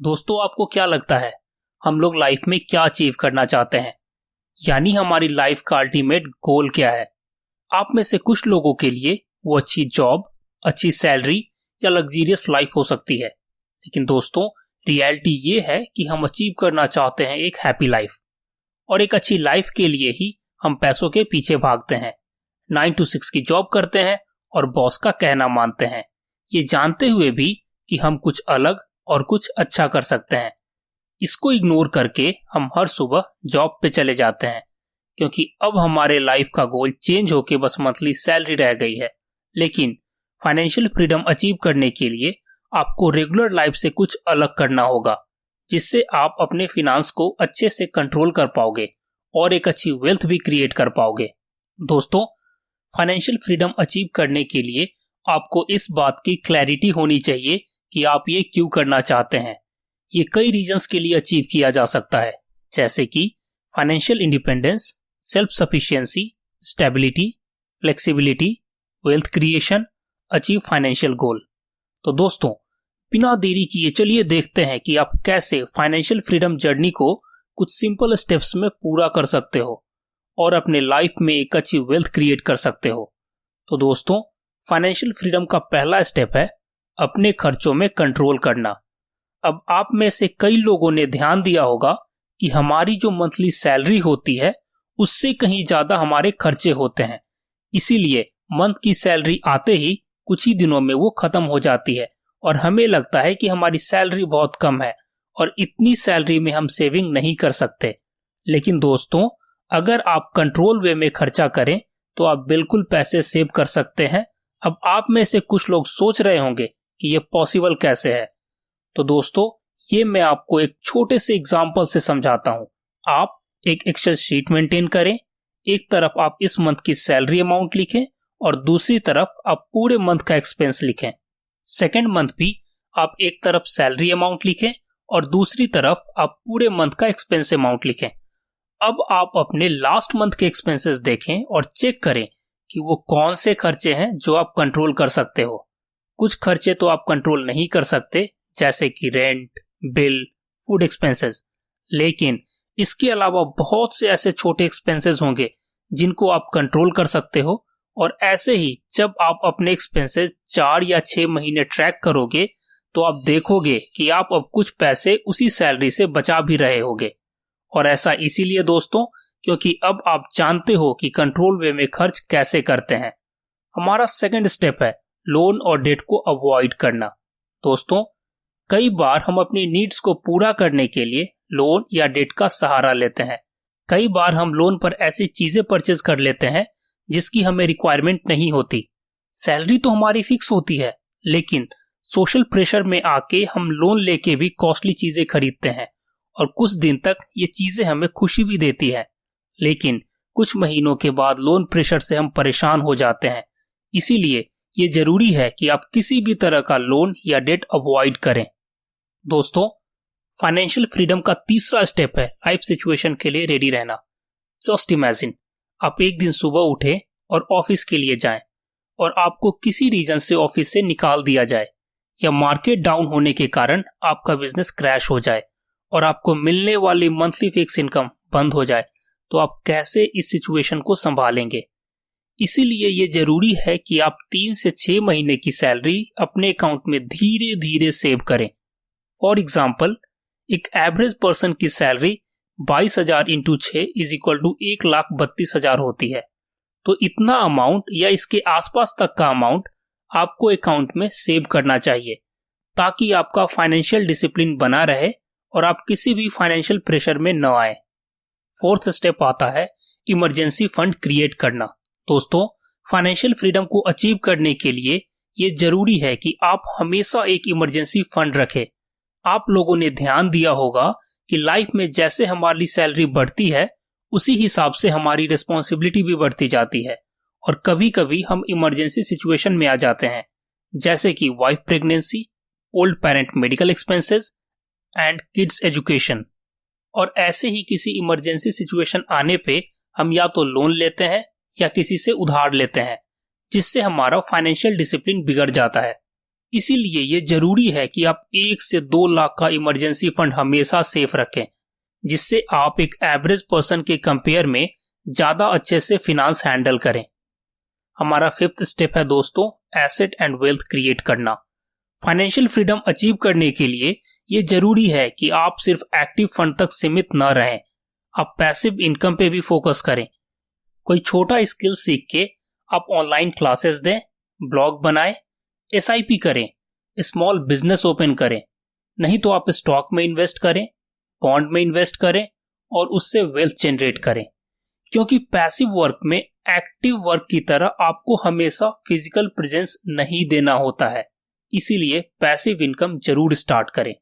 दोस्तों, आपको क्या लगता है हम लोग लाइफ में क्या अचीव करना चाहते हैं? यानी हमारी लाइफ का अल्टीमेट गोल क्या है? आप में से कुछ लोगों के लिए वो अच्छी जॉब, अच्छी सैलरी या लग्जीरियस लाइफ हो सकती है। लेकिन दोस्तों, रियलिटी ये है कि हम अचीव करना चाहते हैं एक हैप्पी लाइफ। और एक अच्छी लाइफ के लिए ही हम पैसों के पीछे भागते हैं, 9 to 6 की जॉब करते हैं और बॉस का कहना मानते हैं, ये जानते हुए भी कि हम कुछ अलग और कुछ अच्छा कर सकते हैं। इसको इग्नोर करके हम हर सुबह जॉब पे चले जाते हैं, क्योंकि अब हमारे लाइफ का गोल चेंज होके बस मंथली सैलरी रह गई है। लेकिन फाइनेंशियल फ्रीडम अचीव करने के लिए आपको रेगुलर लाइफ से कुछ अलग करना होगा, जिससे आप अपने फिनांस को अच्छे से कंट्रोल कर पाओगे और एक अच्छी वेल्थ भी क्रिएट कर पाओगे। दोस्तों, फाइनेंशियल फ्रीडम अचीव करने के लिए आपको इस बात की क्लैरिटी होनी चाहिए कि आप ये क्यों करना चाहते हैं। ये कई रीजंस के लिए अचीव किया जा सकता है, जैसे कि financial independence, self sufficiency, stability, flexibility, wealth creation, achieve financial goal. तो दोस्तों, बिना देरी किए चलिए देखते हैं कि आप कैसे फाइनेंशियल फ्रीडम जर्नी को कुछ सिंपल स्टेप्स में पूरा कर सकते हो और अपने लाइफ में एक अच्छी वेल्थ क्रिएट कर सकते हो। तो दोस्तों, फाइनेंशियल फ्रीडम का पहला स्टेप है अपने खर्चों में कंट्रोल करना। अब आप में से कई लोगों ने ध्यान दिया होगा कि हमारी जो मंथली सैलरी होती है उससे कहीं ज्यादा हमारे खर्चे होते हैं। इसीलिए मंथ की सैलरी आते ही कुछ ही दिनों में वो खत्म हो जाती है और हमें लगता है कि हमारी सैलरी बहुत कम है और इतनी सैलरी में हम सेविंग नहीं कर सकते। लेकिन दोस्तों, अगर आप कंट्रोल वे में खर्चा करें तो आप बिल्कुल पैसे सेव कर सकते हैं। अब आप में से कुछ लोग सोच रहे होंगे कि ये पॉसिबल कैसे है। तो दोस्तों, ये मैं आपको एक छोटे से एग्जांपल से समझाता हूं। आप एक एक्सेल शीट मेंटेन करें। एक तरफ आप इस मंथ की सैलरी अमाउंट लिखें और दूसरी तरफ आप पूरे मंथ का एक्सपेंस लिखें। सेकेंड मंथ भी आप एक तरफ सैलरी अमाउंट लिखें और दूसरी तरफ आप पूरे मंथ का एक्सपेंस अमाउंट लिखें। अब आप अपने लास्ट मंथ के एक्सपेंसेस देखें और चेक करें कि वो कौन से खर्चे हैं जो आप कंट्रोल कर सकते हो। कुछ खर्चे तो आप कंट्रोल नहीं कर सकते, जैसे कि रेंट, बिल, फूड एक्सपेंसेस। लेकिन इसके अलावा बहुत से ऐसे छोटे एक्सपेंसेस होंगे जिनको आप कंट्रोल कर सकते हो। और ऐसे ही जब आप अपने एक्सपेंसेस 4 या 6 महीने ट्रैक करोगे तो आप देखोगे कि आप अब कुछ पैसे उसी सैलरी से बचा भी रहे होगे। और ऐसा इसीलिए दोस्तों, क्योंकि अब आप जानते हो कि कंट्रोल वे में खर्च कैसे करते हैं। हमारा सेकंड स्टेप है लोन और डेट को अवॉइड करना। दोस्तों, कई बार हम अपनी नीड्स को पूरा करने के लिए लोन या डेट का सहारा लेते हैं। कई बार हम लोन पर ऐसी चीजें परचेज कर लेते हैं जिसकी हमें रिक्वायरमेंट नहीं होती। सैलरी तो हमारी फिक्स होती है, लेकिन सोशल प्रेशर में आके हम लोन लेके भी कॉस्टली चीजें खरीदते हैं और कुछ दिन तक ये चीजें हमें खुशी भी देती है। लेकिन कुछ महीनों के बाद लोन प्रेशर से हम परेशान हो जाते हैं। इसीलिए ये जरूरी है कि आप किसी भी तरह का लोन या डेट अवॉइड करें। दोस्तों, फाइनेंशियल फ्रीडम का तीसरा स्टेप है लाइफ सिचुएशन के लिए रेडी रहना। जस्ट इमेजिन, आप एक दिन सुबह उठे और ऑफिस के लिए जाएं और आपको किसी रीजन से ऑफिस से निकाल दिया जाए, या मार्केट डाउन होने के कारण आपका बिजनेस क्रैश हो जाए और आपको मिलने वाली मंथली फिक्स इनकम बंद हो जाए। तो आप कैसे इस सिचुएशन को संभालेंगे? इसीलिए ये जरूरी है कि आप 3 से 6 महीने की सैलरी अपने अकाउंट में धीरे धीरे सेव करें। फॉर एग्जाम्पल, एक एवरेज पर्सन की salary 22,000 into 6 is equal to 1,32,000 होती है। तो इतना अमाउंट या इसके आसपास तक का अमाउंट आपको अकाउंट में सेव करना चाहिए, ताकि आपका फाइनेंशियल डिसिप्लिन बना रहे और आप किसी भी फाइनेंशियल प्रेशर में न आए। फोर्थ स्टेप आता है इमरजेंसी फंड क्रिएट करना। दोस्तों, फाइनेंशियल फ्रीडम को अचीव करने के लिए ये जरूरी है कि आप हमेशा एक इमरजेंसी फंड रखें। आप लोगों ने ध्यान दिया होगा कि लाइफ में जैसे हमारी सैलरी बढ़ती है उसी हिसाब से हमारी रिस्पॉन्सिबिलिटी भी बढ़ती जाती है और कभी कभी हम इमरजेंसी सिचुएशन में आ जाते हैं, जैसे कि wife pregnancy, old parent medical expenses and kids education. और ऐसे ही किसी इमरजेंसी सिचुएशन आने पे हम या तो लोन लेते हैं या किसी से उधार लेते हैं, जिससे हमारा फाइनेंशियल डिसिप्लिन बिगड़ जाता है। इसीलिए ये जरूरी है कि आप 1 से 2 लाख का इमरजेंसी फंड हमेशा सेफ रखें, जिससे आप एक एवरेज पर्सन के कंपेयर में ज्यादा अच्छे से फिनांस हैंडल करें। हमारा 5th स्टेप है दोस्तों, एसेट एंड वेल्थ क्रिएट करना। फाइनेंशियल फ्रीडम अचीव करने के लिए ये जरूरी है कि आप सिर्फ एक्टिव फंड तक सीमित न रहें, आप पैसिव इनकम पे भी फोकस करें। कोई छोटा स्किल सीख के आप ऑनलाइन क्लासेस दें, ब्लॉग बनाएं, SIP करें, स्मॉल बिजनेस ओपन करें, नहीं तो आप स्टॉक में इन्वेस्ट करें, बॉन्ड में इन्वेस्ट करें और उससे वेल्थ जनरेट करें। क्योंकि पैसिव वर्क में एक्टिव वर्क की तरह आपको हमेशा फिजिकल प्रेजेंस नहीं देना होता है, इसीलिए पैसिव इनकम जरूर स्टार्ट करें।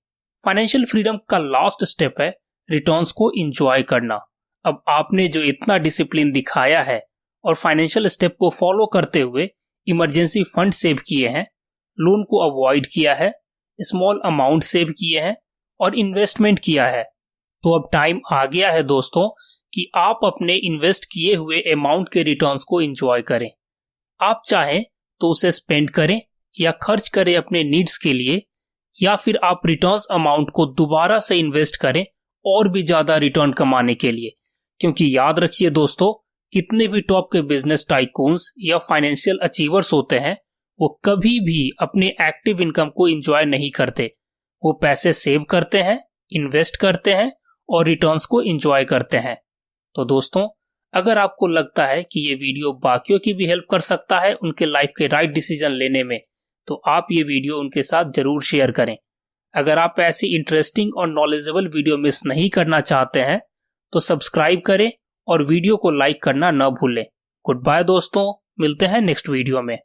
फाइनेंशियल फ्रीडम का लास्ट स्टेप है रिटर्न्स को एंजॉय करना। अब आपने जो इतना डिसिप्लिन दिखाया है और फाइनेंशियल स्टेप को फॉलो करते हुए इमरजेंसी फंड सेव किए हैं, लोन को अवॉइड किया है, स्मॉल अमाउंट सेव किए हैं और इन्वेस्टमेंट किया है, तो अब टाइम आ गया है दोस्तों कि आप अपने इन्वेस्ट किए हुए अमाउंट के रिटर्न्स को एंजॉय करें। आप चाहें तो उसे स्पेंड करें या खर्च करें अपने नीड्स के लिए, या फिर आप रिटर्न्स अमाउंट को दोबारा से इन्वेस्ट करें और भी ज्यादा रिटर्न कमाने के लिए। क्योंकि याद रखिए दोस्तों, कितने भी टॉप के बिजनेस टाइकून्स या फाइनेंशियल अचीवर्स होते हैं, वो कभी भी अपने एक्टिव इनकम को एंजॉय नहीं करते। वो पैसे सेव करते हैं, इन्वेस्ट करते हैं और रिटर्न्स को एंजॉय करते हैं। तो दोस्तों, अगर आपको लगता है कि ये वीडियो बाकियों की भी हेल्प कर सकता है उनके लाइफ के राइट डिसीजन लेने में, तो आप ये वीडियो उनके साथ जरूर शेयर करें। अगर आप ऐसी इंटरेस्टिंग और नॉलेजेबल वीडियो मिस नहीं करना चाहते हैं तो सब्सक्राइब करें और वीडियो को लाइक करना न भूलें। गुड बाय दोस्तों, मिलते हैं नेक्स्ट वीडियो में।